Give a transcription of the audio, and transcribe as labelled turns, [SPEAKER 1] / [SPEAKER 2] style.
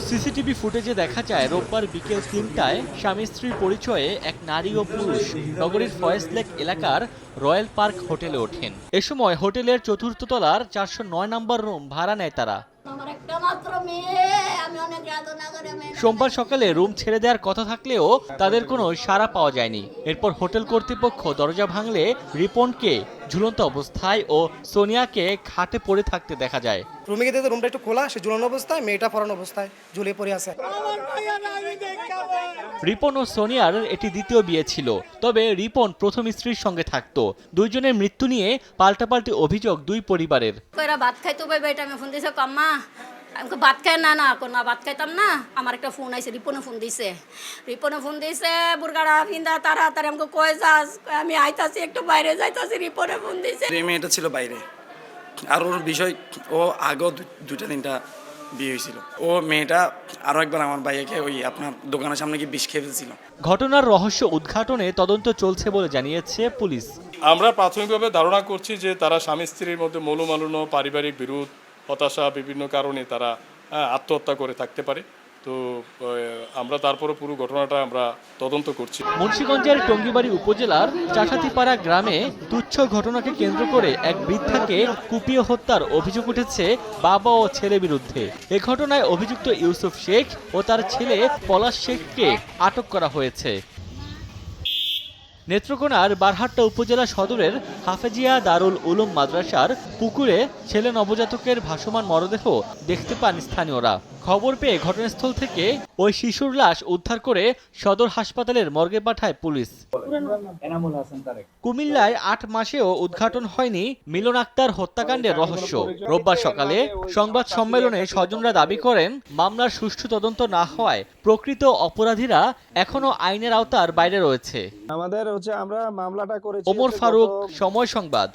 [SPEAKER 1] CCTV ফুটেজে দেখা যায় রোববার বিকেল ৩টায় স্বামী স্ত্রীর পরিচয়ে এক নারী ও পুরুষ নগরীর ফয়েজ লেক এলাকার রয়্যাল পার্ক হোটেলে ওঠেন। এ সময় হোটেলের চতুর্থ তলার ৪০৯ নম্বর রুম ভাড়া নেয় তারা। সোমবার সকালে রুম ছেড়ে দেওয়ার কথা থাকলেও তাদের কোনো সাড়া পাওয়া যায়নি। এরপর হোটেল কর্তৃপক্ষ দরজা ভাঙলে রিপনকে ঝুলন্ত অবস্থায় ও সোনিয়াকে খাটে পড়ে থাকতে দেখা যায়।
[SPEAKER 2] রুমে গিয়ে রুমটা একটু খোলা, সে ঝুলানো অবস্থায়, মেয়েটা পড়ানো অবস্থায় ঝুলিয়ে পড়ে আছে।
[SPEAKER 1] রিপন ও সোনিয়ার এটি দ্বিতীয় বিয়ে ছিল, তবে রিপন প্রথম স্ত্রীর সঙ্গে থাকতো। দুইজনের মৃত্যু নিয়ে পাল্টাপাল্টি অভিযোগ দুই পরিবারের।
[SPEAKER 3] ভাত খাইতে বেটা আমি ফোন দিয়েছে কাম্মা আমাকে ভাত খাই না ভাত খাইতাম না। আমার একটা ফোন আইছে, রিপনে ফোন দিছে বুরগাড়া ফিন্দা তাড়াতাড়ি আমাকে কয়ে যাস, আমি আইতাছি একটু বাইরে যাইতাছি। রিপনে ফোন দিছে।
[SPEAKER 4] মেয়েটা ছিল বাইরে, আর ওর বিষয় ও আগেও দুইটা তিনটা বিয়ে হয়েছিল। ও মেয়েটা আরো একবার আমার ভাইয়াকে ওই আপনার দোকানের সামনে গিয়ে বিষ খেয়ে ফেলছিল।
[SPEAKER 1] ঘটনার রহস্য উদ্ঘাটনে তদন্ত চলছে বলে জানিয়েছে পুলিশ।
[SPEAKER 5] আমরা প্রাথমিকভাবে ধারণা করছি যে তারা স্বামী স্ত্রীর মধ্যে মনোমালিন্য, পারিবারিক বিরোধ, হতাশা, বিভিন্ন কারণে তারা আত্মহত্যা করে থাকতে পারে। তো আমরা তারপরে পুরো ঘটনাটা আমরা তদন্ত করছি।
[SPEAKER 1] মুন্সিগঞ্জের টঙ্গিবাড়ি উপজেলার চাষাতিপাড়া গ্রামে তুচ্ছ ঘটনাকে কেন্দ্র করে এক বৃদ্ধাকে কুপিয়ে হত্যার অভিযোগ উঠেছে বাবা ও ছেলে বিরুদ্ধে। এ ঘটনায় অভিযুক্ত ইউসুফ শেখ ও তার ছেলে পলাশ শেখকে আটক করা হয়েছে। নেত্রকোনার বারহাট্টা উপজেলা সদরের হাফেজিয়া দারুল উলুম মাদ্রাসার পুকুরে ছেলে নবজাতকের ভাসমান মরদেহ দেখতে পান স্থানীয়রা। খবর পেয়ে ঘটনাস্থল থেকে ওই শিশুর লাশ উদ্ধার করে সদর হাসপাতালের মর্গে পাঠায় পুলিশ। কুমিল্লায় ৮ মাসেও উদ্ঘাটন হয়নি মিলন আক্তার হত্যাকাণ্ডের রহস্য। রোববার সকালে সংবাদ সম্মেলনে স্বজনরা দাবি করেন, মামলার সুষ্ঠু তদন্ত না হওয়ায় প্রকৃত অপরাধীরা এখনো আইনের আওতার বাইরে রয়েছে।
[SPEAKER 6] আমাদের আমরা মামলাটা করেছি।
[SPEAKER 1] ওমর ফারুক, সময় সংবাদ।